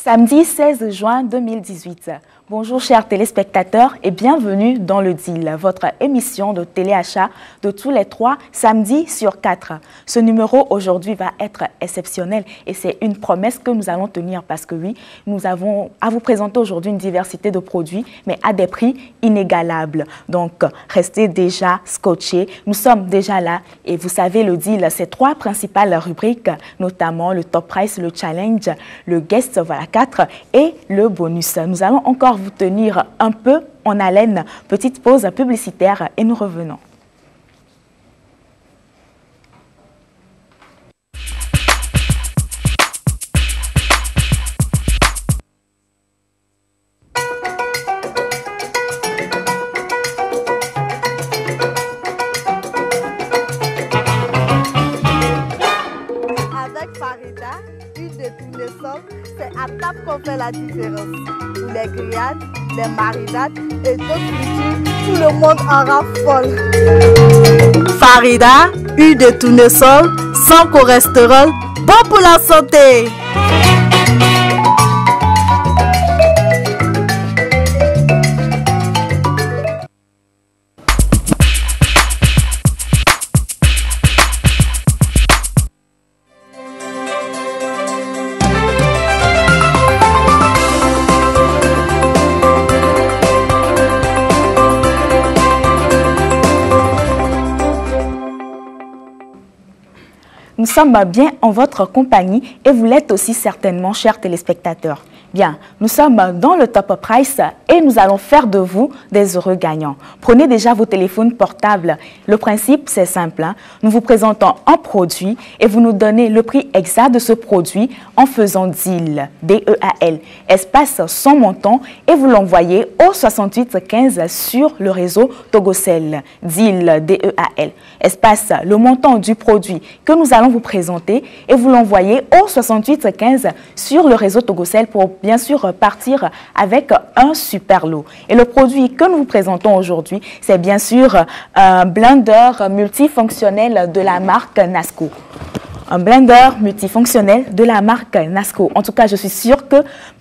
Samedi 16 juin 2018. Bonjour chers téléspectateurs et bienvenue dans le Deal, votre émission de téléachat de tous les 3 samedis sur 4. Ce numéro aujourd'hui va être exceptionnel et c'est une promesse que nous allons tenir parce que oui, nous avons à vous présenter aujourd'hui une diversité de produits mais à des prix inégalables. Donc restez déjà scotchés, nous sommes déjà là et vous savez le Deal, c'est 3 principales rubriques, notamment le top price, le challenge, le guest, voilà 4 et le bonus. Nous allons encore vous tenir un peu en haleine. Petite pause publicitaire et nous revenons. Avec Farida, huile de tournesol, c'est à table qu'on fait la différence. Pour les grillades, les marinades et d'autres fritures, tout le monde en raffole. Farida, huile de tournesol, sans cholestérol, bon pour la santé. Nous sommes bien en votre compagnie et vous l'êtes aussi certainement, chers téléspectateurs. Bien, nous sommes dans le top price et nous allons faire de vous des heureux gagnants. Prenez déjà vos téléphones portables. Le principe, c'est simple. Nous vous présentons un produit et vous nous donnez le prix exact de ce produit en faisant deal, D-E-A-L, espace son montant et vous l'envoyez au 6815 sur le réseau Togocel, deal, D-E-A-L, espace le montant du produit que nous allons vous présenter et vous l'envoyez au 6815 sur le réseau Togocel pour bien sûr partir avec un super lot. Et le produit que nous vous présentons aujourd'hui, c'est bien sûr un blender multifonctionnel de la marque Nasco. Un blender multifonctionnel de la marque Nasco. En tout cas, je suis sûre que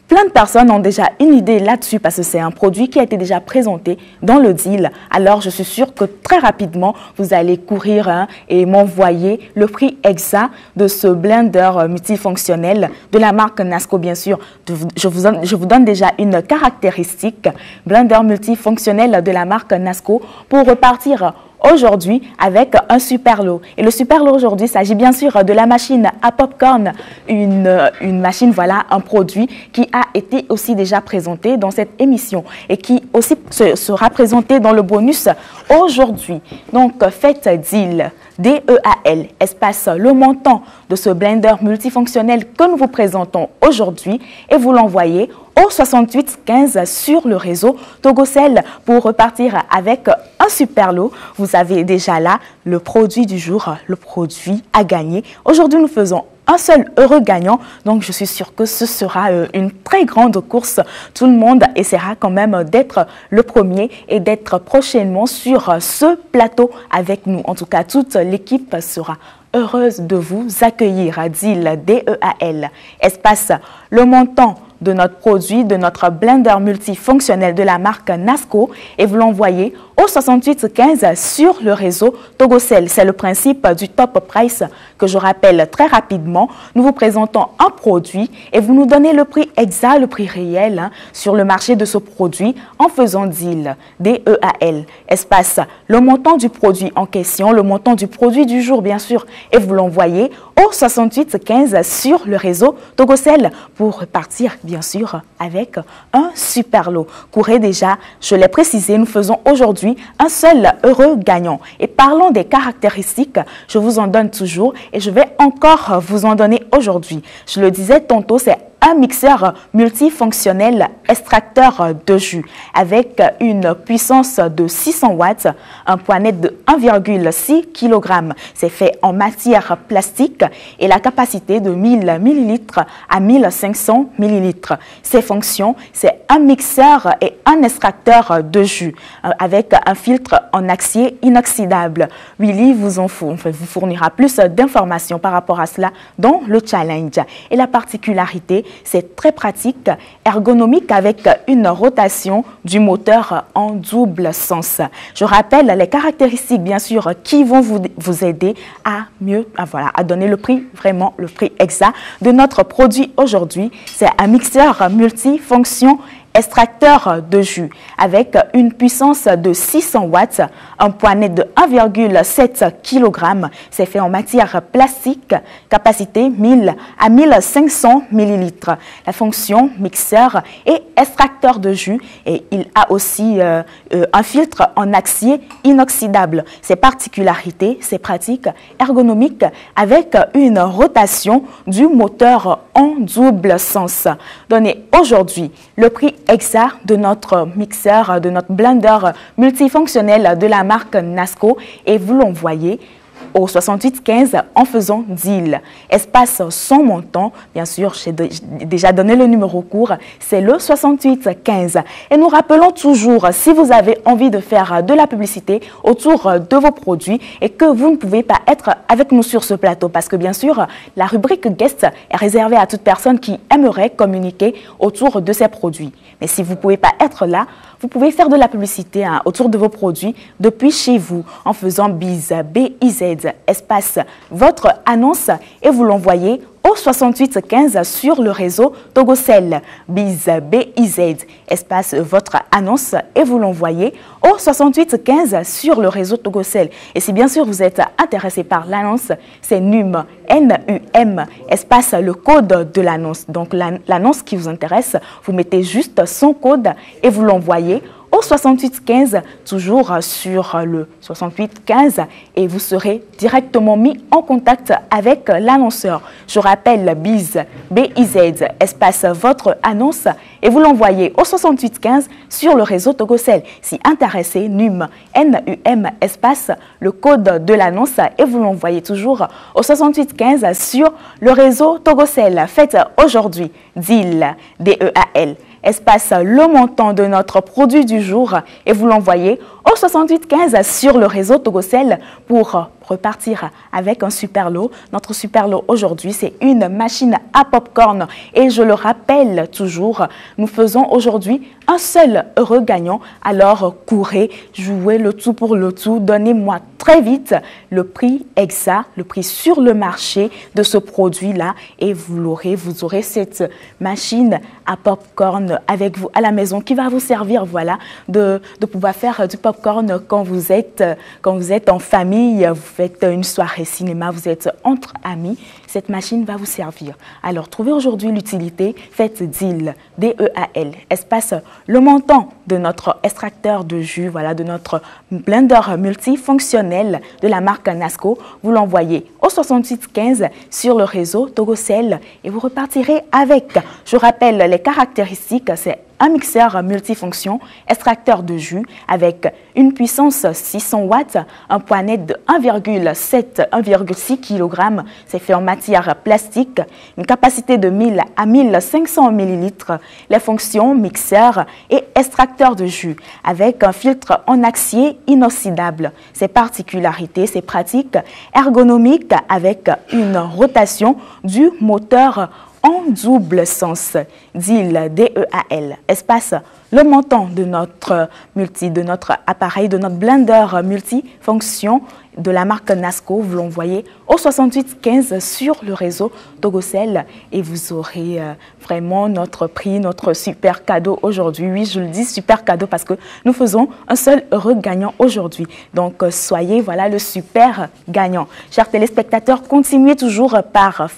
plein de personnes ont déjà une idée là-dessus parce que c'est un produit qui a été déjà présenté dans le deal. Alors, je suis sûre que très rapidement, vous allez courir et m'envoyer le prix exact de ce blender multifonctionnel de la marque Nasco, bien sûr. Je vous donne déjà une caractéristique. Blender multifonctionnel de la marque Nasco pour repartir aujourd'hui avec un super lot. Et le super lot aujourd'hui, il s'agit bien sûr de la machine à popcorn, une machine, voilà, un produit qui a été aussi déjà présenté dans cette émission et qui aussi sera présenté dans le bonus aujourd'hui. Donc, faites deal, D-E-A-L, espace le montant de ce blender multifonctionnel que nous vous présentons aujourd'hui et vous l'envoyez au 6815 sur le réseau Togocel pour repartir avec un super lot. Vous avez déjà là le produit du jour, le produit à gagner. Aujourd'hui, nous faisons un seul heureux gagnant, donc je suis sûre que ce sera une très grande course. Tout le monde essaiera quand même d'être le premier et d'être prochainement sur ce plateau avec nous. En tout cas, toute l'équipe sera heureuse de vous accueillir à Deal, D-E-A-L, espace le montant de notre produit, de notre blender multifonctionnel de la marque Nasco et vous l'envoyez au 6815 sur le réseau Togocel. C'est le principe du top price que je rappelle très rapidement. Nous vous présentons un produit et vous nous donnez le prix exact, le prix réel sur le marché de ce produit en faisant deal, D-E-A-L, espace le montant du produit en question, le montant du produit du jour bien sûr et vous l'envoyez au 6815 sur le réseau Togocel pour repartir bien sûr avec un super lot. Courez déjà, je l'ai précisé, nous faisons aujourd'hui un seul heureux gagnant. Et parlons des caractéristiques, je vous en donne toujours et je vais encore vous en donner aujourd'hui. Je le disais tantôt, c'est un mixeur multifonctionnel extracteur de jus avec une puissance de 600 watts, un poids net de 1,6 kg. C'est fait en matière plastique et la capacité de 1000 ml à 1500 ml. Ses fonctions, c'est un mixeur et un extracteur de jus avec un filtre en acier inoxydable. Willy vous fournira plus d'informations par rapport à cela dans le challenge. Et la particularité, c'est très pratique, ergonomique avec une rotation du moteur en double sens. Je rappelle les caractéristiques, bien sûr, qui vont vous aider à à donner le prix, vraiment le prix exact de notre produit aujourd'hui. C'est un mixeur multifonction extracteur de jus avec une puissance de 600 watts, un poignet de 1,7 kg. C'est fait en matière plastique, capacité 1000 à 1500 ml. La fonction mixeur et extracteur de jus, et il a aussi un filtre en acier inoxydable. Ses particularités, c'est pratique, ergonomique avec une rotation du moteur en double sens. Donnez aujourd'hui le prix exact de notre mixeur, de notre blender multifonctionnel de la marque Nasco, et vous l'envoyez au 6815 en faisant deal. Espace sans montant, bien sûr, j'ai déjà donné le numéro court, c'est le 6815. Et nous rappelons toujours, si vous avez envie de faire de la publicité autour de vos produits et que vous ne pouvez pas être avec nous sur ce plateau, parce que bien sûr, la rubrique Guest est réservée à toute personne qui aimerait communiquer autour de ses produits. Mais si vous ne pouvez pas être là, vous pouvez faire de la publicité autour de vos produits depuis chez vous en faisant BIZ, B-I-Z, espace votre annonce, et vous l'envoyez au 6815 sur le réseau Togocel. BIZ, B-I-Z, espace votre annonce, et vous l'envoyez au 6815 sur le réseau Togocel. Et si bien sûr vous êtes intéressé par l'annonce, c'est NUM, N-U-M, espace le code de l'annonce. Donc l'annonce qui vous intéresse, vous mettez juste son code et vous l'envoyez au 6815, toujours sur le 6815, et vous serez directement mis en contact avec l'annonceur. Je rappelle BIZ, B-I-Z, espace votre annonce, et vous l'envoyez au 6815 sur le réseau Togocel. Si intéressé, NUM, N-U-M, espace le code de l'annonce, et vous l'envoyez toujours au 6815 sur le réseau Togocel. Faites aujourd'hui deal, D-E-A-L, espace le montant de notre produit du jour, et vous l'envoyez au 6815 sur le réseau Togocel pour repartir avec un super lot. Notre super lot aujourd'hui, c'est une machine à popcorn, et je le rappelle toujours, nous faisons aujourd'hui un seul heureux gagnant. Alors courez, jouez le tout pour le tout, donnez-moi très vite le prix exact, le prix sur le marché de ce produit-là, et vous aurez cette machine à popcorn avec vous à la maison qui va vous servir, voilà, de pouvoir faire du popcorn quand vous êtes en famille, vous faites une soirée cinéma, vous êtes entre amis. Cette machine va vous servir. Alors, trouvez aujourd'hui l'utilité, faites deal, D-E-A-L, espace le montant de notre extracteur de jus, voilà, de notre blender multifonctionnel de la marque Nasco. Vous l'envoyez au 6815 sur le réseau Togocel, et vous repartirez avec. Je rappelle les caractéristiques, c'est un mixeur multifonction, extracteur de jus avec une puissance 600 watts, un poignet de 1,6 kg, c'est fait en matière plastique, une capacité de 1000 à 1500 ml, les fonctions mixeur et extracteur de jus avec un filtre en acier inoxydable. Ses particularités, c'est pratique, ergonomique avec une rotation du moteur en double sens. Deal, D-E-A-L, espace le montant de notre appareil, de notre blender multifonction de la marque Nasco. Vous l'envoyez au 6815 sur le réseau Togocel, et vous aurez vraiment notre prix, notre super cadeau aujourd'hui. Oui, je le dis super cadeau parce que nous faisons un seul heureux gagnant aujourd'hui. Donc, soyez, voilà, le super gagnant. Chers téléspectateurs, continuez toujours par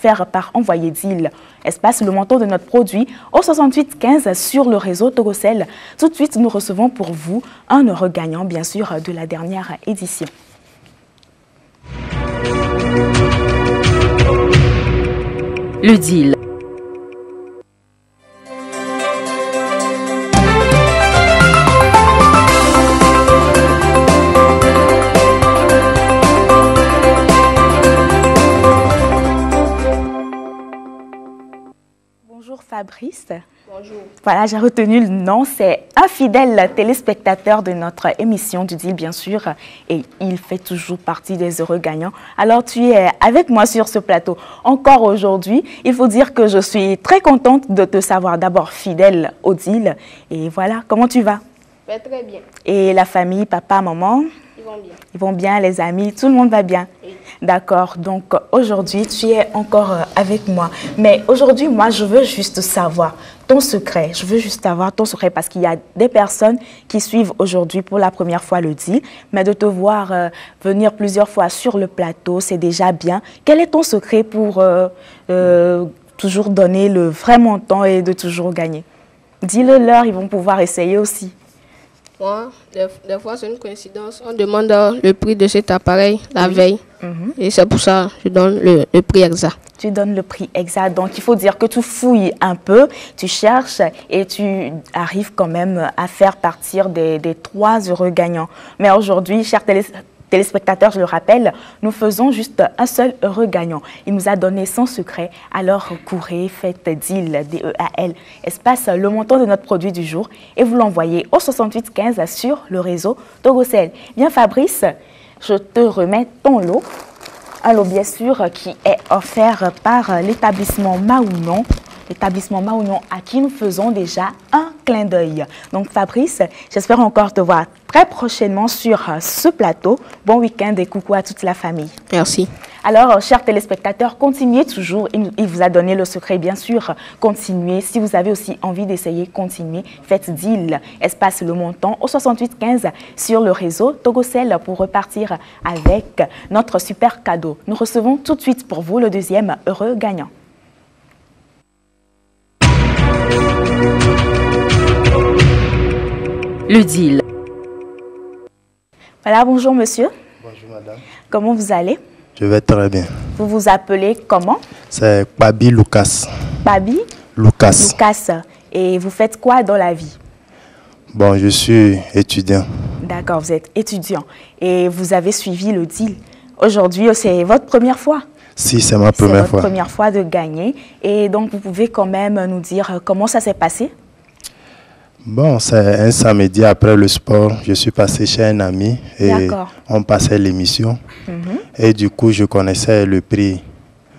envoyer deal, espace le montant de notre produit au 6815 sur le réseau Togocel. Tout de suite, nous recevons pour vous un heureux gagnant, bien sûr, de la dernière édition. Le deal. Fabrice. Bonjour. Voilà, j'ai retenu le nom. C'est un fidèle téléspectateur de notre émission du deal, bien sûr. Et il fait toujours partie des heureux gagnants. Alors, tu es avec moi sur ce plateau encore aujourd'hui. Il faut dire que je suis très contente de te savoir d'abord fidèle au deal. Et voilà, comment tu vas? Ben, très bien. Et la famille, papa, maman? Ils vont bien. Ils vont bien, les amis, tout le monde va bien? Oui. D'accord, donc aujourd'hui, tu es encore avec moi. Mais aujourd'hui, moi, je veux juste savoir ton secret. Je veux juste savoir ton secret parce qu'il y a des personnes qui suivent aujourd'hui pour la première fois le deal. Mais de te voir venir plusieurs fois sur le plateau, c'est déjà bien. Quel est ton secret pour toujours donner le vrai montant et de toujours gagner? Dis-le leur, ils vont pouvoir essayer aussi. Moi, des fois, c'est une coïncidence. On demande le prix de cet appareil la veille. Et c'est pour ça que je donne le prix exact. Tu donnes le prix exact. Donc, il faut dire que tu fouilles un peu, tu cherches et tu arrives quand même à faire partir des 3 heureux gagnants. Mais aujourd'hui, chers téléspectateurs, je le rappelle, nous faisons juste un seul heureux gagnant. Il nous a donné son secret. Alors, courez, faites deal, DEAL, espace le montant de notre produit du jour et vous l'envoyez au 6815 sur le réseau Togocel. Bien, Fabrice, je te remets ton lot. Un lot, bien sûr, qui est offert par l'établissement Maounon. L'établissement Maounon à qui nous faisons déjà un clin d'œil. Donc Fabrice, j'espère encore te voir très prochainement sur ce plateau. Bon week-end et coucou à toute la famille. Merci. Alors, chers téléspectateurs, continuez toujours. Il vous a donné le secret, bien sûr. Continuez. Si vous avez aussi envie d'essayer, continuez. Faites deal, espace le montant au 6815 sur le réseau Togocel pour repartir avec notre super cadeau. Nous recevons tout de suite pour vous le deuxième heureux gagnant. Le deal. Voilà, bonjour monsieur. Bonjour madame. Comment vous allez? Je vais très bien. Vous vous appelez comment? C'est Babi Lucas. Babi? Lucas. Lucas. Et vous faites quoi dans la vie? Bon, je suis étudiant. D'accord, vous êtes étudiant. Et vous avez suivi le deal. Aujourd'hui, c'est votre première fois? Si, c'est ma première C'est fois. votre première fois de gagner. Et donc, vous pouvez quand même nous dire comment ça s'est passé? Bon, c'est un samedi après le sport. Je suis passé chez un ami et on passait l'émission. Et du coup, je connaissais le prix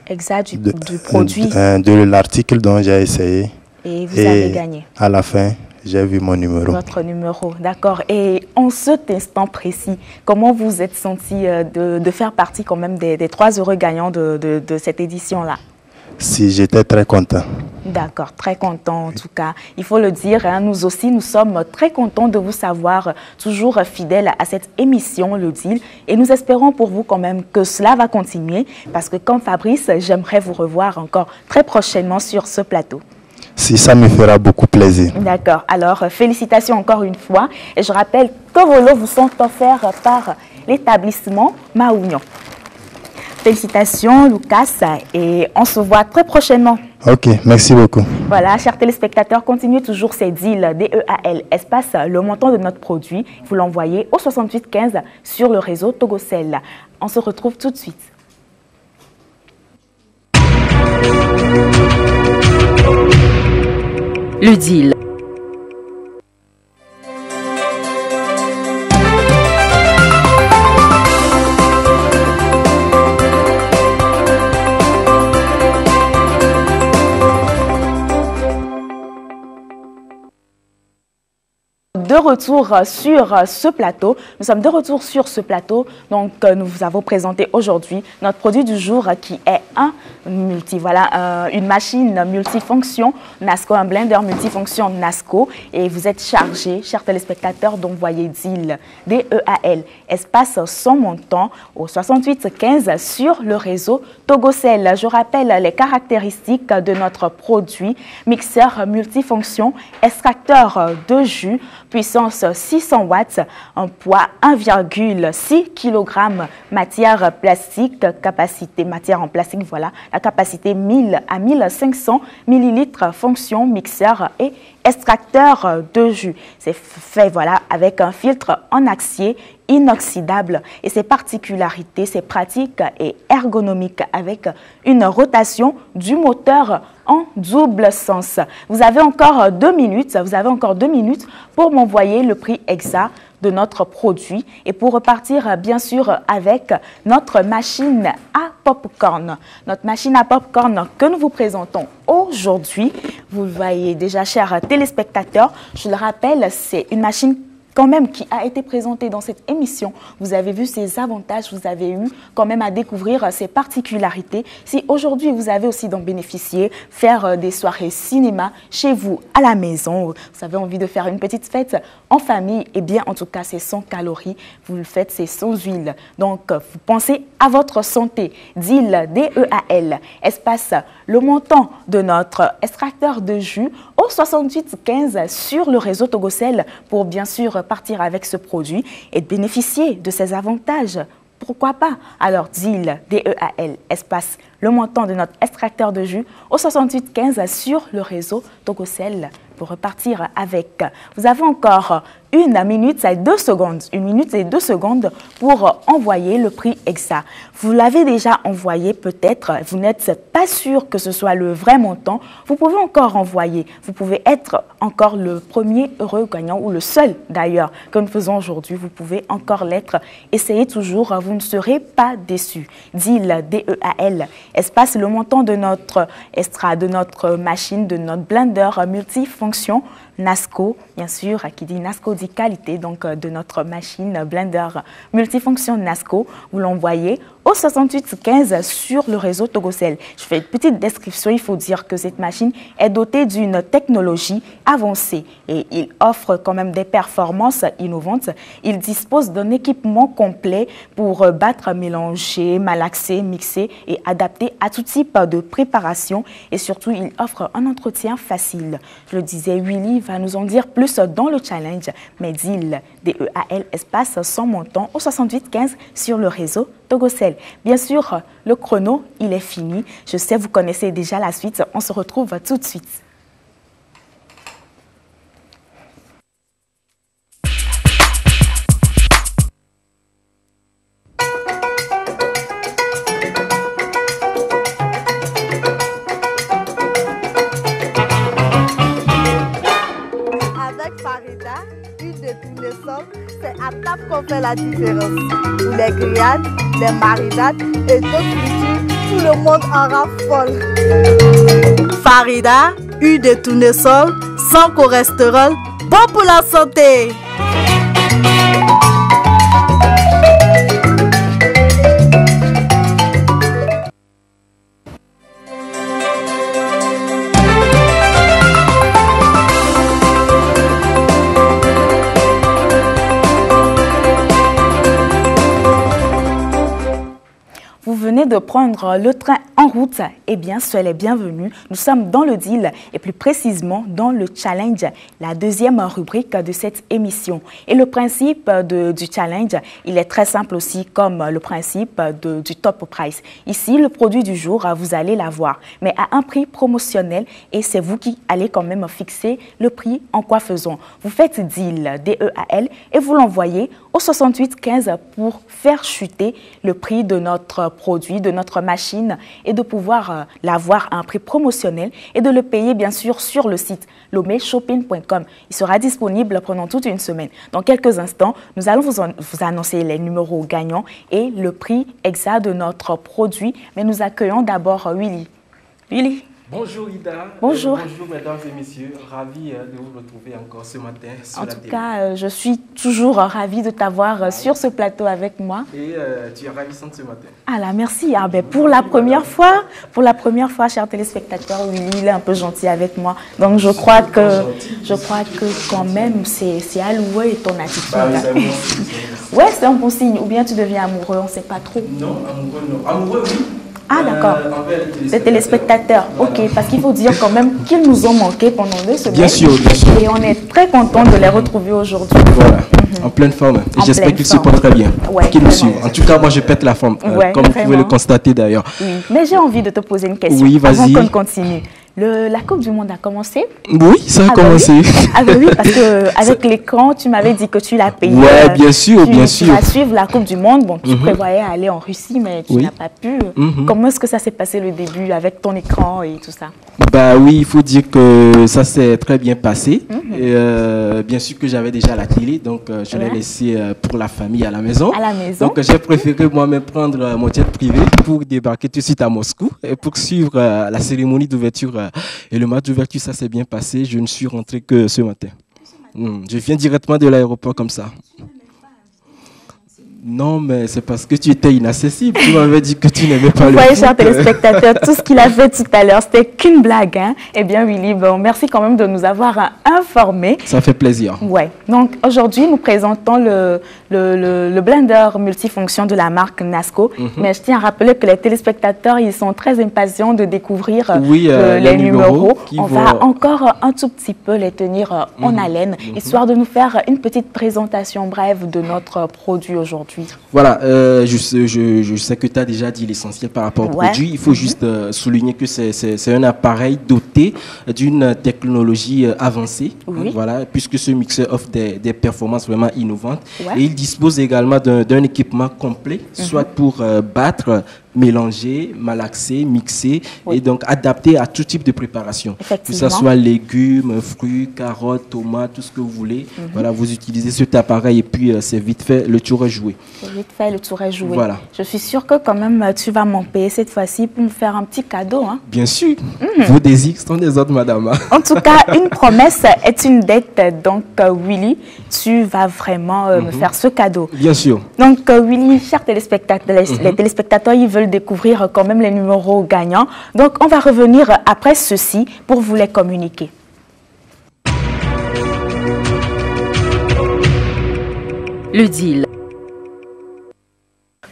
exact du produit. De l'article dont j'ai essayé. Et vous avez gagné. À la fin, j'ai vu mon numéro. Votre numéro, d'accord. Et en cet instant précis, comment vous êtes senti de faire partie quand même des 3 heureux gagnants de cette édition-là? Si, j'étais très content. D'accord, très content en tout cas. Il faut le dire, hein, nous aussi, nous sommes très contents de vous savoir toujours fidèles à cette émission, le deal. Et nous espérons pour vous quand même que cela va continuer parce que comme Fabrice, j'aimerais vous revoir encore très prochainement sur ce plateau. Si, ça me fera beaucoup plaisir. D'accord. Alors, félicitations encore une fois. Et je rappelle que vos lots vous sont offerts par l'établissement Maounon. Félicitations, Lucas, et on se voit très prochainement. Ok, merci beaucoup. Voilà, chers téléspectateurs, continuez toujours ces deals DEAL, espace le montant de notre produit. Vous l'envoyez au 6815 sur le réseau Togocel. On se retrouve tout de suite. Le deal. De retour sur ce plateau. Nous sommes de retour sur ce plateau. Donc, nous vous avons présenté aujourd'hui notre produit du jour qui est une machine multifonction NASCO, un blender multifonction NASCO. Et vous êtes chargé, chers téléspectateurs, d'envoyer deal DEAL, espace son montant au 6815 sur le réseau Togocel. Je rappelle les caractéristiques de notre produit. Mixeur multifonction, extracteur de jus, puissance 600 watts, un poids 1,6 kg, matière plastique, capacité matière en plastique, voilà, la capacité 1000 à 1500 ml, fonction mixeur et extracteur de jus. C'est fait voilà, avec un filtre en acier inoxydable et ses particularités, ses pratiques et ergonomiques avec une rotation du moteur en double sens. Vous avez encore 2 minutes, pour m'envoyer le prix exact de notre produit et pour repartir bien sûr avec notre machine à popcorn. Notre machine à popcorn que nous vous présentons aujourd'hui, vous le voyez déjà chers téléspectateurs, je le rappelle, c'est une machine quand même qui a été présenté dans cette émission. Vous avez vu ses avantages, vous avez eu quand même à découvrir ses particularités. Si aujourd'hui vous avez aussi d'en bénéficier, faire des soirées cinéma chez vous à la maison, vous avez envie de faire une petite fête en famille, eh bien en tout cas c'est sans calories, vous le faites, c'est sans huile. Donc vous pensez à votre santé. DEAL, D-E-A-L, espace le montant de notre extracteur de jus au 6815 sur le réseau Togocel pour bien sûr partir avec ce produit et bénéficier de ses avantages. Pourquoi pas? Alors, DEAL, D-E-A-L, espace, le montant de notre extracteur de jus au 6815 sur le réseau Togocel pour repartir avec. Vous avez encore 1 minute et 2 secondes. 1 minute et 2 secondes pour envoyer le prix exact. Vous l'avez déjà envoyé peut-être, vous n'êtes pas sûr que ce soit le vrai montant. Vous pouvez encore envoyer. Vous pouvez être encore le premier heureux gagnant ou le seul d'ailleurs que nous faisons aujourd'hui. Vous pouvez encore l'être. Essayez toujours, vous ne serez pas déçus. DEAL, D-E-A-L, espace le montant de notre extra, de notre machine, de notre blender multifonction NASCO, bien sûr, qui dit NASCO dit qualité, donc de notre machine blender multifonction NASCO. Vous l'envoyez au 6815 sur le réseau Togocel. Je fais une petite description. Il faut dire que cette machine est dotée d'une technologie avancée et il offre quand même des performances innovantes. Il dispose d'un équipement complet pour battre, mélanger, malaxer, mixer et adapter à tout type de préparation. Et surtout, il offre un entretien facile. Je le disais, Willy va nous en dire plus dans le challenge. Mais DEAL, D-E-A-L, espace sans montant au 6815 sur le réseau Togocel. Bien sûr, le chrono, il est fini. Je sais, vous connaissez déjà la suite. On se retrouve tout de suite. Avec Farida, huile de tournesol, c'est à table qu'on fait la différence. Pour les grillades, les marinades et d'autres frites, tout le monde en raffole. Farida, huile de tournesol, sans cholestérol, bon pour la santé. Vous venez de prendre le train en route, eh bien, soyez les bienvenus. Nous sommes dans le DEAL et plus précisément dans le challenge, la deuxième rubrique de cette émission. Et le principe du challenge, il est très simple aussi comme le principe du top price. Ici, le produit du jour, vous allez l'avoir, mais à un prix promotionnel et c'est vous qui allez quand même fixer le prix en quoi faisons. Vous faites DEAL, D-E-A-L, et vous l'envoyez au 6815 pour faire chuter le prix de notre produit, de notre machine et de pouvoir l'avoir à un prix promotionnel et de le payer bien sûr sur le site lomeshopping.com. Il sera disponible pendant toute une semaine. Dans quelques instants, nous allons vous annoncer les numéros gagnants et le prix exact de notre produit. Mais nous accueillons d'abord Willy. Willy. Bonjour Ida. Bonjour. Bonjour mesdames et messieurs. Ravi de vous retrouver encore ce matin sur la télé. En tout cas, je suis toujours ravie de t'avoir sur ce plateau avec moi. Et tu es ravissante ce matin. Ah là, merci. Ah, ben, pour la première fois, chers téléspectateurs, Willy, il est un peu gentil avec moi. Donc je crois que quand même, c'est alloué ton attitude. Bah, ouais, c'est un bon signe. Ou bien tu deviens amoureux, on ne sait pas trop. Non, amoureux non. Amoureux, oui. Ah d'accord, les téléspectateurs, voilà. Ok, parce qu'il faut dire quand même qu'ils nous ont manqué pendant 2 semaines. Bien sûr, bien sûr. Et on est très content de les retrouver aujourd'hui. Voilà, en pleine forme. Et j'espère qu'ils se portent très bien, ouais, qu'ils nous suivent. En tout cas, moi je pète la forme, ouais, comme vous pouvez le constater d'ailleurs. Oui, mais j'ai envie de te poser une question oui, avant qu'on continue. La Coupe du Monde a commencé? Oui, ça a commencé. Bah oui. Ah bah oui, parce qu'avec l'écran, tu m'avais dit que tu l'as payé. Oui, bien sûr, bien sûr. Tu vas suivre la Coupe du Monde. Bon, tu prévoyais aller en Russie, mais tu n'as pas pu. Comment est-ce que ça s'est passé le début avec ton écran et tout ça? Bah oui, il faut dire que ça s'est très bien passé. Et, bien sûr que j'avais déjà la télé, donc je l'ai laissé pour la famille à la maison. À la maison. Donc j'ai préféré moi-même prendre mon jet privé pour débarquer tout de suite à Moscou et pour suivre la cérémonie d'ouverture. Et le match d'ouverture, ça s'est bien passé. Je ne suis rentré que ce matin. Je viens directement de l'aéroport comme ça. Non, mais c'est parce que tu étais inaccessible. Tu m'avais dit que tu n'aimais pas le foot. Vous voyez, chers téléspectateurs, tout ce qu'il a fait tout à l'heure, c'était qu'une blague. Hein? Eh bien, Willy, bon, merci quand même de nous avoir informés. Ça fait plaisir. Ouais. Donc, aujourd'hui, nous présentons le blender multifonction de la marque Nasco. Mais je tiens à rappeler que les téléspectateurs, ils sont très impatients de découvrir les numéros. On va encore un tout petit peu les tenir en haleine, histoire de nous faire une petite présentation brève de notre produit aujourd'hui. Voilà, je sais que tu as déjà dit l'essentiel par rapport au produit. Il faut juste souligner que c'est un appareil doté d'une technologie avancée, voilà, puisque ce mixeur offre des performances vraiment innovantes. Et il dispose également d'un équipement complet, soit pour battre, mélanger, malaxer, mixer et donc adapté à tout type de préparation. Que ce soit légumes, fruits, carottes, tomates, tout ce que vous voulez. Voilà, vous utilisez cet appareil et puis c'est vite fait, le tour est joué. C'est vite fait, le tour est joué. Voilà. Je suis sûre que quand même tu vas m'en payer cette fois-ci pour me faire un petit cadeau. Hein? Bien sûr. Vos désirs sont des autres, madame. En tout cas, une promesse est une dette. Donc, Willy, tu vas vraiment me faire ce cadeau. Bien sûr. Donc, Willy, chers téléspectateurs, les téléspectateurs, ils veulent découvrir quand même les numéros gagnants. Donc, on va revenir après ceci pour vous les communiquer. Le deal.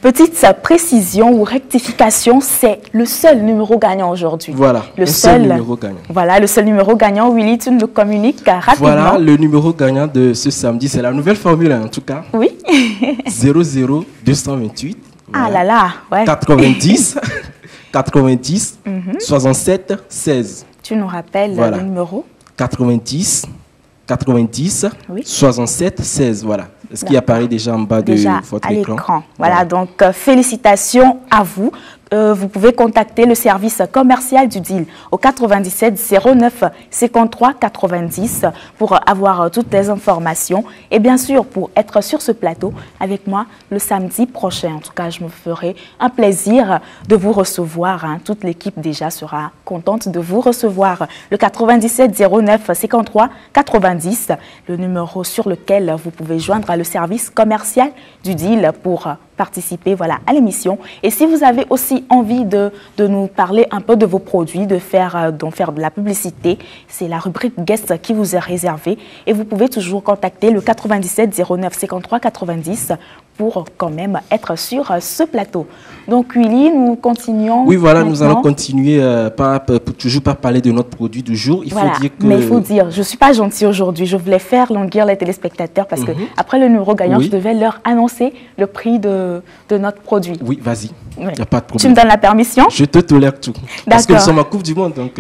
Petite précision ou rectification, c'est le seul numéro gagnant aujourd'hui. Voilà, le seul numéro gagnant. Voilà, le seul numéro gagnant. Willy, tu nous communiques rapidement. Voilà, le numéro gagnant de ce samedi, c'est la nouvelle formule en tout cas. Oui. 00228. Voilà. Ah là là, ouais. 90, 67, 16. Tu nous rappelles le numéro? 90, 67, 16, voilà. Ce qui apparaît déjà en bas de votre écran. Voilà, donc félicitations à vous. Vous pouvez contacter le service commercial du deal au 97 09 53 90 pour avoir toutes les informations et bien sûr pour être sur ce plateau avec moi le samedi prochain. En tout cas, je me ferai un plaisir de vous recevoir. Hein. Toute l'équipe déjà sera contente de vous recevoir. Le 97 09 53 90, le numéro sur lequel vous pouvez joindre le service commercial du deal pour participer à l'émission. Et si vous avez aussi envie de nous parler un peu de vos produits, de faire de la publicité, c'est la rubrique Guest qui vous est réservée. Et vous pouvez toujours contacter le 97 09 53 90 pour quand même être sur ce plateau. Donc Willy, nous continuons. Oui, voilà, nous allons continuer toujours par parler de notre produit du jour. Il faut dire que... Mais il faut dire, je ne suis pas gentille aujourd'hui. Je voulais faire languir les téléspectateurs parce que après le numéro gagnant, je devais leur annoncer le prix de notre produit. Oui, vas-y. Il n'y a pas de problème. Tu me donnes la permission? Je te tolère tout. Parce que nous sommes à Coupe du Monde. Donc,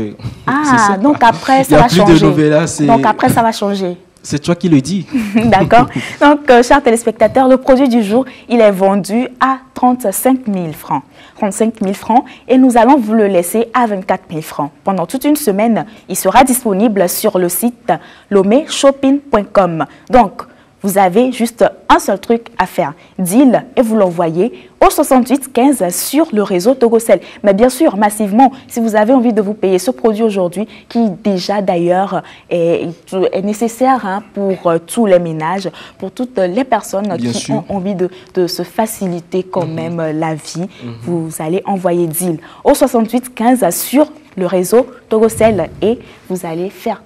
donc après, ça va changer. Il n'y a plus de nouvelles. Donc après, ça va changer. C'est toi qui le dis. D'accord. Donc, chers téléspectateurs, le produit du jour, il est vendu à 35 000 francs. 35 000 francs et nous allons vous le laisser à 24 000 francs. Pendant toute une semaine, il sera disponible sur le site lomeshopping.com. Donc, vous avez juste un seul truc à faire, deal, et vous l'envoyez au 68 15 sur le réseau Togocel. Mais bien sûr, massivement, si vous avez envie de vous payer ce produit aujourd'hui, qui déjà d'ailleurs est nécessaire pour tous les ménages, pour toutes les personnes qui ont envie de se faciliter quand même la vie, vous allez envoyer deal au 68 15 sur le réseau Togocel et vous allez faire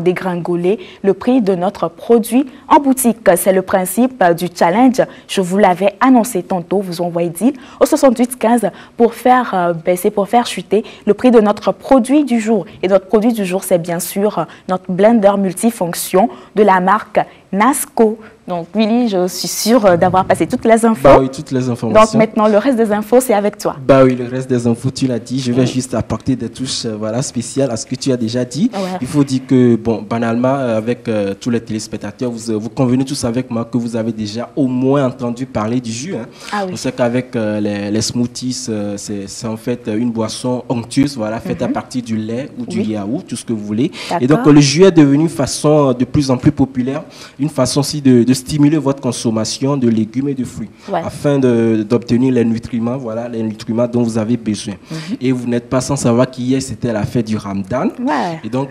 dégringoler le prix de notre produit en boutique. C'est le principe du challenge. Je vous l'avais annoncé tantôt. Vous envoyez deal au 68 15 pour faire baisser, pour faire chuter le prix de notre produit du jour. Et notre produit du jour, c'est bien sûr notre blender multifonction de la marque Nasco. Donc, Willy, je suis sûre d'avoir passé toutes les infos. Bah oui, toutes les informations. Donc, maintenant, le reste des infos, c'est avec toi. Bah oui, le reste des infos, tu l'as dit. Je vais juste apporter des touches voilà, spéciales à ce que tu as déjà dit. Ouais. Il faut dire que, bon, banalement, avec tous les téléspectateurs, vous convenez tous avec moi que vous avez déjà au moins entendu parler du jus. Hein. Ah oui. On sait qu'avec les smoothies, c'est en fait une boisson onctueuse, voilà, faite à partir du lait ou du yaourt, tout ce que vous voulez. Et donc, le jus est devenu une façon de plus en plus populaire, une façon aussi de stimuler votre consommation de légumes et de fruits, afin d'obtenir les nutriments, voilà, les nutriments dont vous avez besoin. Et vous n'êtes pas sans savoir qu'hier, c'était la fête du Ramadan. Ouais. Et donc,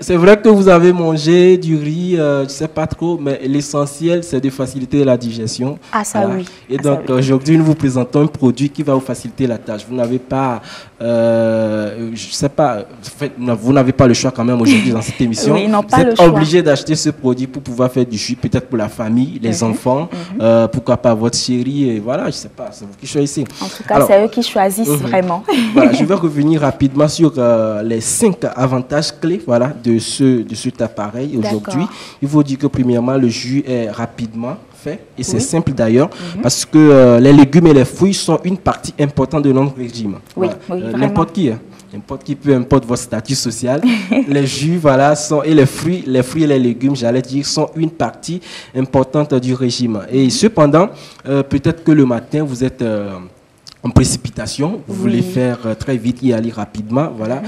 c'est vrai que vous avez mangé du riz, je ne sais pas trop, mais l'essentiel, c'est de faciliter la digestion. Ah, ça voilà. oui. Et donc, aujourd'hui, nous vous présentons un produit qui va vous faciliter la tâche. Vous n'avez pas, je sais pas, en fait, vous n'avez pas le choix quand même aujourd'hui dans cette émission. Oui, non, vous êtes obligé d'acheter ce produit pour pouvoir faire du jus, peut-être pour la famille, les enfants, pourquoi pas votre chérie, et voilà, je sais pas, c'est vous qui choisissez. En tout cas, c'est eux qui choisissent vraiment. Voilà, je vais revenir rapidement sur les 5 avantages clés, voilà, de cet appareil aujourd'hui. Il faut dire que premièrement, le jus est rapidement fait et c'est simple d'ailleurs parce que les légumes et les fruits sont une partie importante de notre régime. Oui, voilà. oui, N'importe qui, hein. N'importe qui, peu importe votre statut social, les jus, voilà, et les fruits et les légumes, j'allais dire, sont une partie importante du régime. Et cependant, peut-être que le matin, vous êtes en précipitation, vous voulez faire très vite y aller rapidement, voilà.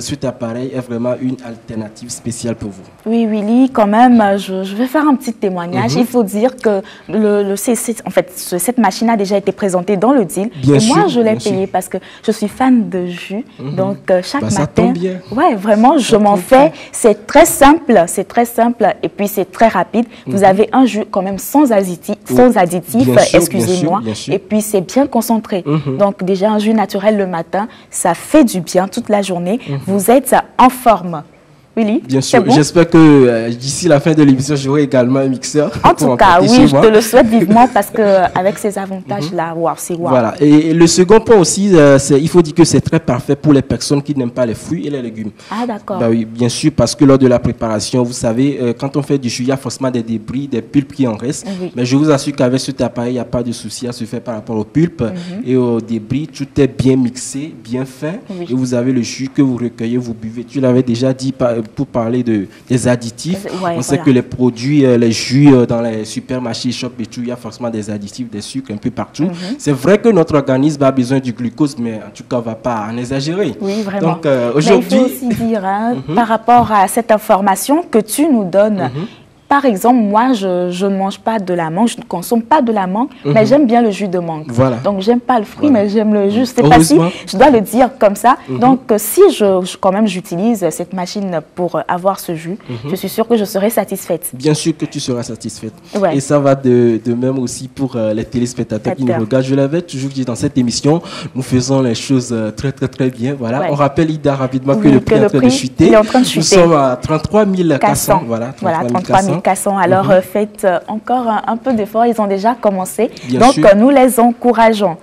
Cet appareil est vraiment une alternative spéciale pour vous. Oui, Willy, quand même, je vais faire un petit témoignage. Il faut dire que en fait, cette machine a déjà été présentée dans le deal. Bien sûr, moi, je l'ai payé parce que je suis fan de jus. Donc, chaque matin, ça tombe bien. Ouais, vraiment, je m'en fais. C'est très simple, et puis c'est très rapide. Vous avez un jus quand même sans additifs, excusez-moi. Et puis, c'est bien concentré. Donc, déjà, un jus naturel le matin, ça fait du bien toute la journée. Vous êtes en forme. Willy, bien sûr, bon? J'espère que d'ici la fin de l'émission, j'aurai également un mixeur. En tout cas, oui, je te le souhaite vivement parce qu'avec ces avantages-là, c'est wow. Voilà. Et le second point aussi, il faut dire que c'est très parfait pour les personnes qui n'aiment pas les fruits et les légumes. Ah, d'accord. Bah oui, bien sûr, parce que lors de la préparation, vous savez, quand on fait du jus, il y a forcément des débris, des pulpes qui en restent. Mais je vous assure qu'avec cet appareil, il n'y a pas de souci à se faire par rapport aux pulpes et aux débris. Tout est bien mixé, bien fin. Et vous avez le jus que vous recueillez, vous buvez. Tu l'avais déjà dit pour parler des additifs. On sait que les produits, les jus dans les supermarchés, shops et tout, il y a forcément des additifs, des sucres un peu partout. C'est vrai que notre organisme a besoin du glucose, mais en tout cas, on ne va pas en exagérer. Oui, vraiment. Donc, aujourd'hui... il faut aussi dire, par rapport à cette information que tu nous donnes, par exemple, moi, je ne mange pas de la mangue, je ne consomme pas de la mangue, mais j'aime bien le jus de mangue. Voilà. Donc, j'aime pas le fruit, mais j'aime le jus. C'est pas si, je dois le dire comme ça. Donc, si quand même j'utilise cette machine pour avoir ce jus, je suis sûre que je serai satisfaite. Bien sûr que tu seras satisfaite. Et ça va de même aussi pour les téléspectateurs qui nous regardent. Je l'avais toujours dit dans cette émission, nous faisons les choses très, très, très bien. Voilà. On rappelle, Ida, rapidement que le prix est en train de chuter. Nous sommes à 33 400. Voilà, 33 400. Alors, faites encore un peu d'effort. Ils ont déjà commencé. Bien donc, sûr. nous les encourageons.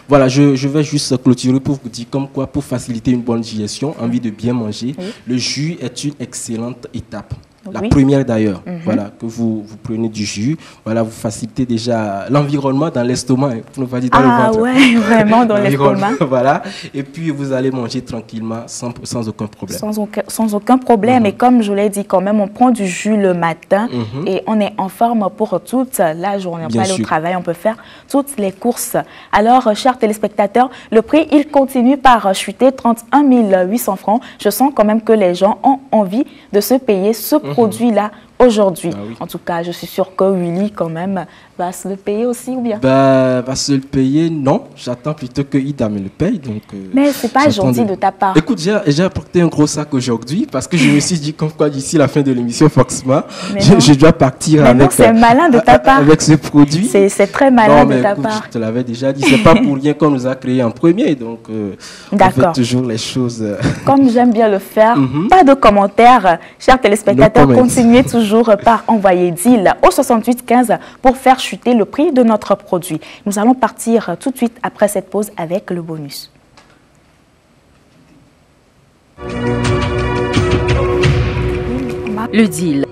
Voilà, je vais juste clôturer pour vous dire comme quoi, pour faciliter une bonne digestion, envie de bien manger, le jus est une excellente étape. La première d'ailleurs, voilà, que vous prenez du jus, voilà, vous facilitez déjà l'environnement dans l'estomac, pour ne pas dire dans le ventre. Ah ouais, vraiment dans l'estomac. Voilà, et puis vous allez manger tranquillement, sans aucun problème. Sans aucun problème, et comme je l'ai dit quand même, on prend du jus le matin et on est en forme pour toute la journée. On peut aller au travail, on peut faire toutes les courses. Alors, chers téléspectateurs, le prix, il continue par chuter, 31 800 francs. Je sens quand même que les gens ont envie de se payer ce produit-là aujourd'hui. En tout cas, je suis sûre que Willy, quand même, va se le payer aussi, ou bien? Va se le payer, non. J'attends plutôt que Ida me le paye. Donc, mais c'est pas gentil de ta part. Écoute, j'ai apporté un gros sac aujourd'hui parce que je me suis dit, comme quoi, d'ici la fin de l'émission, forcément, je dois partir avec, c'est malin de ta part. Avec ce produit. C'est très malin de ta part. Je te l'avais déjà dit, c'est pas pour rien qu'on nous a créé en premier. Donc, on fait toujours les choses. Comme j'aime bien le faire, pas de commentaires. Chers téléspectateurs, continuez toujours par envoyer deal au 68 15 pour faire chuter le prix de notre produit. Nous allons partir tout de suite après cette pause avec le bonus. Le deal.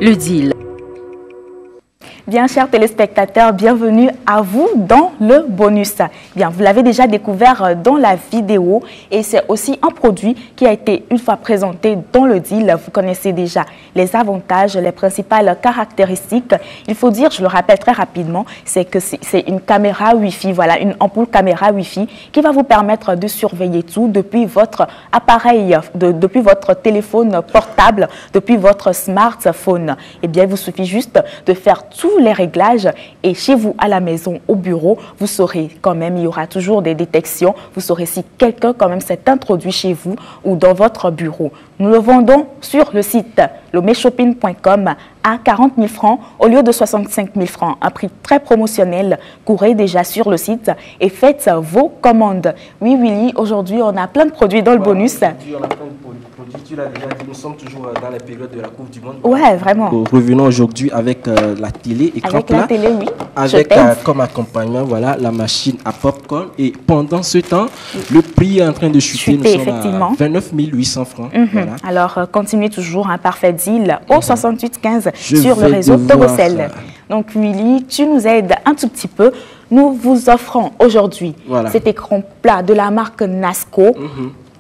Le deal. Bien, chers téléspectateurs, bienvenue à vous dans le bonus. Bien, vous l'avez déjà découvert dans la vidéo et c'est aussi un produit qui a été une fois présenté dans le deal. Vous connaissez déjà les avantages, les principales caractéristiques. Il faut dire, je le rappelle très rapidement, c'est que c'est une caméra Wi-Fi, voilà, une ampoule caméra Wi-Fi qui va vous permettre de surveiller tout depuis votre appareil, depuis votre téléphone portable, depuis votre smartphone. Eh bien, il vous suffit juste de faire tous les réglages et chez vous à la maison, au bureau, vous saurez quand même, il y aura toujours des détections, vous saurez si quelqu'un quand même s'est introduit chez vous ou dans votre bureau. Nous le vendons sur le site lomeshopping.com à 40 000 francs au lieu de 65 000 francs. Un prix très promotionnel. Courez déjà sur le site et faites vos commandes. Oui, Willy, aujourd'hui, on a plein de produits dans le bonus. Aujourd'hui, on a plein de produits. Tu l'as déjà dit, nous sommes toujours dans la période de la Coupe du Monde. Ouais, vraiment. Revenons aujourd'hui avec la télé, écran avec plat. La télé, oui. Avec comme accompagnement, voilà, la machine à popcorn. Et pendant ce temps, le prix est en train de chuter. Nous sommes à 29 800 francs. Voilà. Alors, continuez toujours un parfait deal au 68 15 sur le réseau Togocel. Donc, Willy, tu nous aides un tout petit peu. Nous vous offrons aujourd'hui cet écran plat de la marque Nasco.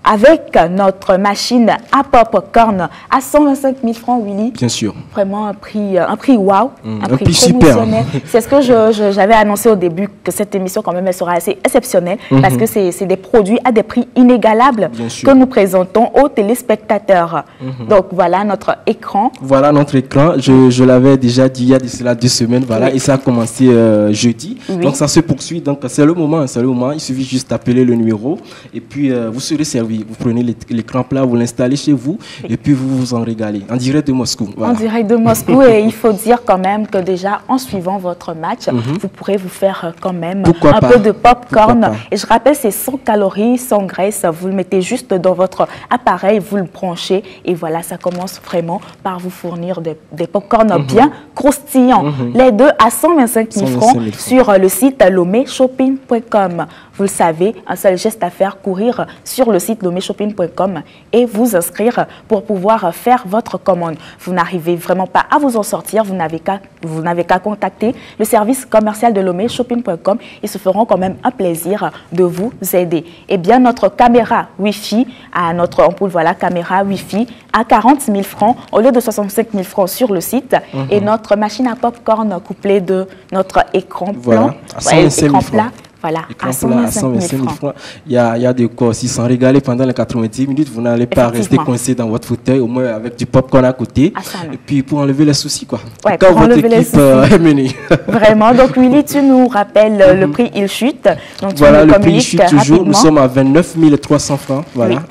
Avec notre machine à popcorn à 125 000 francs, Willy. Bien sûr. Vraiment un prix wow, un prix super. C'est ce que j'avais annoncé au début, que cette émission quand même elle sera assez exceptionnelle parce que c'est des produits à des prix inégalables que nous présentons aux téléspectateurs. Donc voilà notre écran. Voilà notre écran. Je l'avais déjà dit il y a de cela 2 semaines, voilà, et ça a commencé jeudi. Donc ça se poursuit. Donc c'est le moment, Il suffit juste d'appeler le numéro et puis vous serez servi. Vous prenez l'écran plat, vous l'installez chez vous et puis vous vous en régalez. En direct de Moscou. Voilà. En direct de Moscou. Et il faut dire quand même que déjà, en suivant votre match, vous pourrez vous faire quand même peu de popcorn. Et je rappelle, c'est 100 calories, sans graisse. Vous le mettez juste dans votre appareil, vous le branchez. Et voilà, ça commence vraiment par vous fournir des popcorn bien croustillants. Les deux à 125 000 francs sur le site lomeshopping.com. Vous le savez, un seul geste à faire, courir sur le site lomeshopping.com et vous inscrire pour pouvoir faire votre commande. Vous n'arrivez vraiment pas à vous en sortir, vous n'avez qu'à contacter le service commercial de lomeshopping.com. Ils se feront quand même un plaisir de vous aider. Et bien, notre caméra Wi-Fi, notre ampoule, voilà, caméra Wi-Fi à 40 000 francs au lieu de 65 000 francs sur le site. Et notre machine à popcorn couplée de notre écran plat. Écran plat. Voilà, à 125 000 francs. Il y a de quoi aussi s'en régaler pendant les 90 minutes. Vous n'allez pas rester coincé dans votre fauteuil, au moins avec du popcorn à côté. Et puis pour enlever les soucis, quoi. Ouais, quand votre équipe est menée. Vraiment. Donc, Willy, tu nous rappelles le prix, il chute. Donc, voilà, le prix chute toujours. Nous sommes à 29 300 francs. Voilà.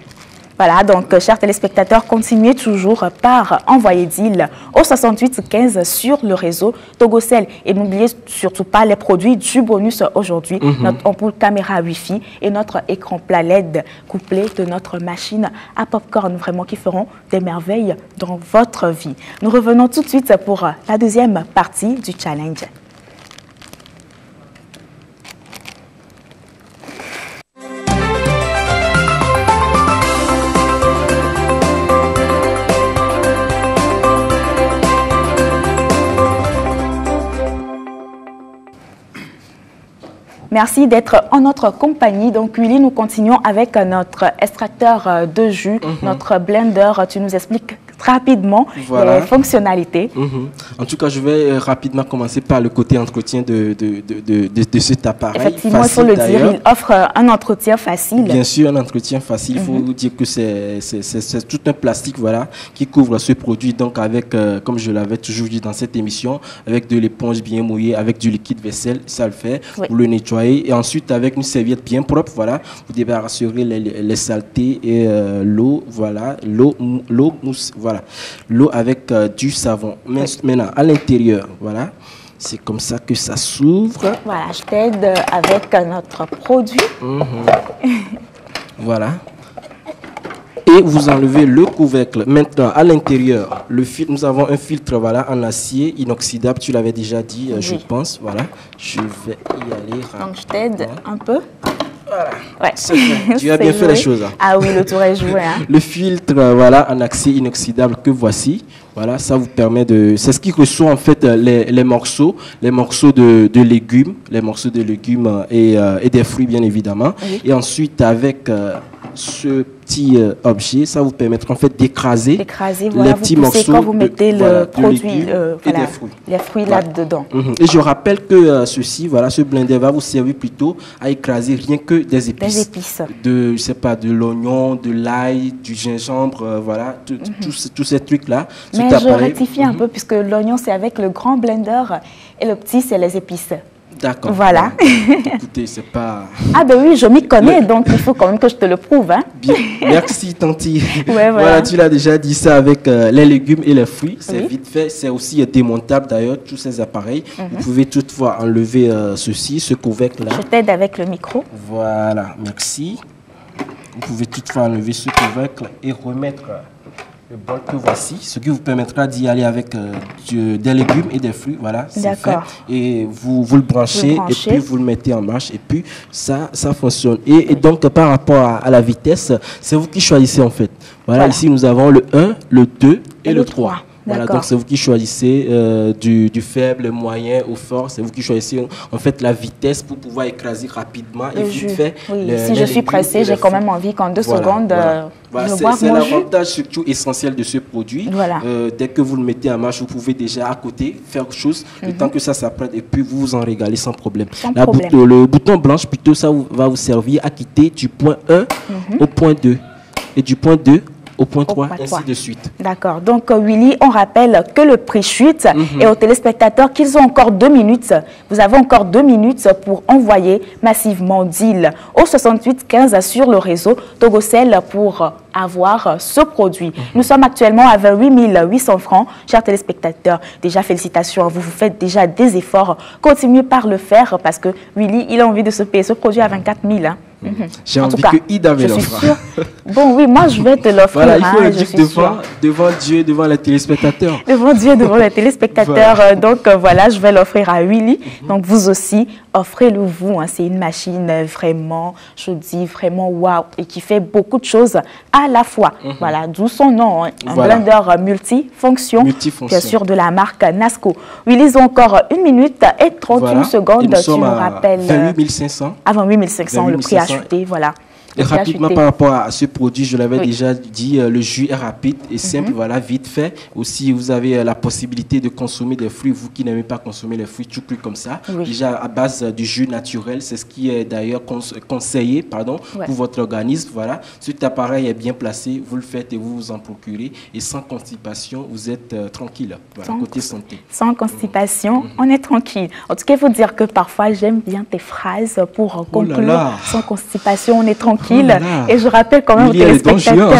Voilà, donc, chers téléspectateurs, continuez toujours par envoyer deal au 68 15 sur le réseau Togocel. Et n'oubliez surtout pas les produits du bonus aujourd'hui. Notre ampoule caméra Wi-Fi et notre écran plat LED couplé de notre machine à popcorn, vraiment qui feront des merveilles dans votre vie. Nous revenons tout de suite pour la deuxième partie du challenge. Merci d'être en notre compagnie. Donc, Willy, nous continuons avec notre extracteur de jus, notre blender. Tu nous expliques rapidement les fonctionnalités. En tout cas, je vais rapidement commencer par le côté entretien de cet appareil. Effectivement, il faut le dire, il offre un entretien facile. Bien sûr, un entretien facile. Il faut dire que c'est tout un plastique, voilà, qui couvre ce produit. Donc, avec, comme je l'avais toujours dit dans cette émission, avec de l'éponge bien mouillée, avec du liquide vaisselle, ça le fait. Vous le nettoyez. Et ensuite, avec une serviette bien propre, voilà, vous débarrasserez les saletés et l'eau, voilà, l'eau mousse, voilà, l'eau avec du savon. Maintenant, à l'intérieur, voilà, c'est comme ça que ça s'ouvre. Voilà, je t'aide avec notre produit. Voilà. Et vous enlevez le couvercle. Maintenant, à l'intérieur, le filtre, nous avons un filtre, voilà, en acier inoxydable. Tu l'avais déjà dit, je pense. Voilà, je vais y aller. Donc, je t'aide un peu. Voilà. Ouais. Tu as bien fait les choses. Hein. Ah oui, le tour est joué. Hein. Le filtre, voilà, en acier inoxydable que voici. Voilà, ça vous permet de... C'est ce qui reçoit en fait les morceaux de légumes, et des fruits bien évidemment. Oui. Et ensuite avec ce petit objet, ça vous permettra en fait d'écraser voilà, les petits morceaux quand vous mettez le produit et des fruits. Les fruits là-dedans. Et je rappelle que ce blender va vous servir plutôt à écraser rien que des épices. Des épices. Je sais pas, de l'oignon, de l'ail, du gingembre, voilà, tous ces trucs-là. Mais je rectifie un peu puisque l'oignon c'est avec le grand blender et le petit c'est les épices. D'accord. Voilà. Écoutez, c'est pas... Ah ben oui, je m'y connais, donc il faut quand même que je te le prouve. Hein. Bien. Merci, Tanti. Ouais, voilà, tu l'as déjà dit ça avec les légumes et les fruits. C'est vite fait. C'est aussi démontable d'ailleurs, tous ces appareils. Vous pouvez toutefois enlever ce couvercle-là. Je t'aide avec le micro. Voilà, merci. Vous pouvez toutefois enlever ce couvercle et remettre... le bol que voici, ce qui vous permettra d'y aller avec des légumes et des fruits, voilà, c'est fait. Et vous le branchez et puis vous le mettez en marche et puis ça fonctionne. Et donc par rapport à la vitesse, c'est vous qui choisissez en fait. Voilà, ici nous avons le 1, le 2 et le 3. Voilà, donc c'est vous qui choisissez du faible, moyen au fort. C'est vous qui choisissez en fait la vitesse pour pouvoir écraser rapidement et vite fait. Oui. Si je suis pressée, j'ai quand même envie qu'en 2 secondes, c'est l'avantage surtout essentiel de ce produit. Voilà. Dès que vous le mettez en marche, vous pouvez déjà à côté faire autre chose, le temps que ça s'apprête et puis vous vous en régalez sans problème. Le bouton blanche, plutôt, ça va vous servir à quitter du point 1 au point 2 et du point 2 au point 3, ainsi de suite. D'accord. Donc, Willy, on rappelle que le prix chute et aux téléspectateurs qu'ils ont encore 2 minutes. Vous avez encore 2 minutes pour envoyer massivement deal au 68 15 sur le réseau Togocel pour avoir ce produit. Nous sommes actuellement à 28 800 francs, chers téléspectateurs. Déjà, félicitations, vous faites déjà des efforts. Continuez par le faire parce que Willy, il a envie de se payer ce produit à 24 000. Hein. J'ai envie que Ida me l'offre. Bon, oui, moi, je vais te l'offrir. Voilà, il faut le dire devant Dieu et devant les téléspectateurs. Devant Dieu et devant les téléspectateurs. Voilà. Donc, voilà, je vais l'offrir à Willy. Donc, vous aussi, offrez-le vous. Hein. C'est une machine vraiment, je dis, vraiment waouh et qui fait beaucoup de choses à la fois. Voilà, d'où son nom. Hein. Un blender multifonction, bien sûr, de la marque Nasco. Willy, ils ont encore 1 minute et 31 secondes. Tu me rappelles. 28 500. À 28 500, le prix a chuté, voilà. Et rapidement par rapport à ce produit, je l'avais déjà dit, le jus est rapide et simple, voilà, vite fait. Aussi, vous avez la possibilité de consommer des fruits, vous qui n'aimez pas consommer les fruits tout crus comme ça. Déjà à base du jus naturel, c'est ce qui est d'ailleurs conseillé pour votre organisme. Voilà, cet appareil est bien placé, vous le faites et vous vous en procurez. Et sans constipation, vous êtes tranquille, voilà, côté santé. Sans constipation, on est tranquille. En tout cas, il faut dire que parfois, j'aime bien tes phrases pour conclure. Sans constipation, on est tranquille. Et je rappelle quand même aux téléspectateurs,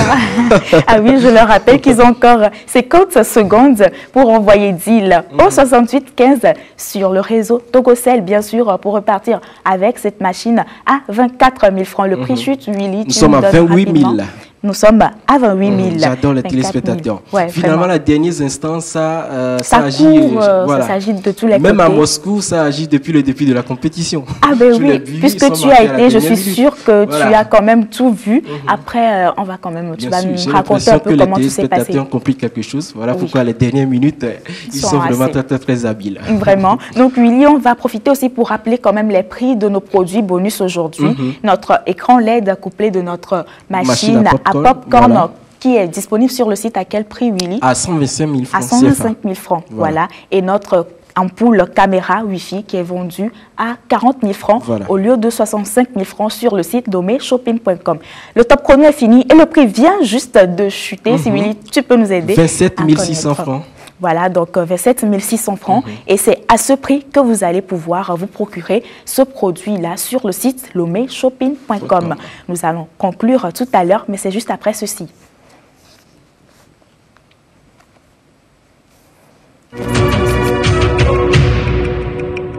ah oui, je leur rappelle qu'ils ont encore 50 secondes pour envoyer deal au 68 15 sur le réseau Togocel, bien sûr, pour repartir avec cette machine à 24 000 francs. Le prix chute, Willy. Nous sommes à 28 000. Nous sommes à 28 000. J'adore les téléspectateurs. Ouais, finalement, la dernière instance, ça agit. Voilà. Ça agit de tous les côtés. Même à Moscou, ça agit depuis le début de la compétition. Ah ben oui, puisque tu as été, je suis sûre que tu as quand même tout vu. Après, on va quand même, tu vas nous raconter un peu comment tout s'est passé. Les téléspectateurs ont compris quelque chose. Voilà pourquoi les dernières minutes, ils sont vraiment très habiles. Vraiment. Donc, Willy, on va profiter aussi pour rappeler quand même les prix de nos produits bonus aujourd'hui. Notre écran LED couplé de notre machine à popcorn qui est disponible sur le site. À quel prix, Willy? À 125 000 francs. À 125 000 francs, voilà. Et notre ampoule caméra Wi-Fi qui est vendue à 40 000 francs au lieu de 65 000 francs sur le site domeshopping.com. Le top chrono est fini et le prix vient juste de chuter. Si Willy, tu peux nous aider. 27 600 francs. Voilà, donc 27 600 francs. Et c'est à ce prix que vous allez pouvoir vous procurer ce produit-là sur le site lomeshopping.com. Nous allons conclure tout à l'heure, mais c'est juste après ceci.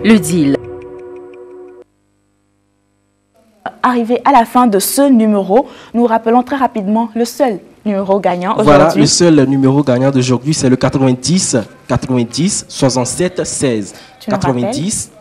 Le deal. Arrivé à la fin de ce numéro, nous rappelons très rapidement le seul numéro gagnant aujourd'hui. Voilà, le seul numéro gagnant d'aujourd'hui, c'est le 90 67 16. 90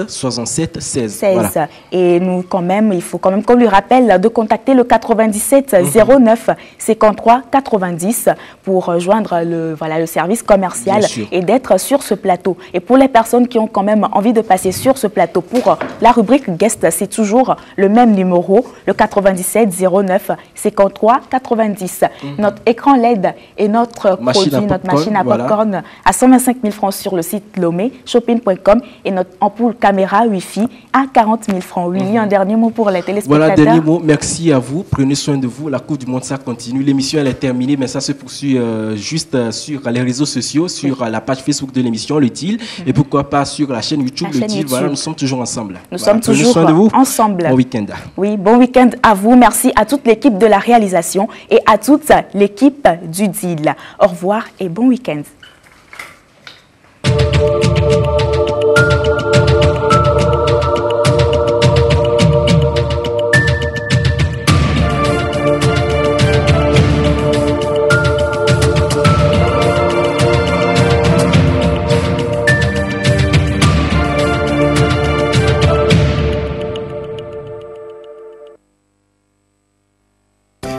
67 16. Voilà. Et nous, quand même, il faut quand même qu'on lui rappelle de contacter le 97 09 53 90 pour rejoindre le service commercial et d'être sur ce plateau. Et pour les personnes qui ont quand même envie de passer sur ce plateau pour la rubrique guest, c'est toujours le même numéro, le 97 09 53 90. Notre écran LED et notre produit, notre machine à popcorn à 125 000 francs sur le site Lomé, shopping.com, et notre ampoule caméra Wi-Fi à 40 000 francs. Willy, un dernier mot pour les téléspectateurs. Voilà, dernier mot. Merci à vous. Prenez soin de vous. La Coupe du Monde, ça continue. L'émission, elle est terminée, mais ça se poursuit juste sur les réseaux sociaux, sur la page Facebook de l'émission, le deal, et pourquoi pas sur la chaîne YouTube, le deal. Voilà, nous sommes toujours ensemble. Nous sommes toujours ensemble. Bon week-end. Oui, bon week-end à vous. Merci à toute l'équipe de la réalisation et à toute l'équipe du deal. Au revoir et bon week-end.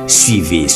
Suivez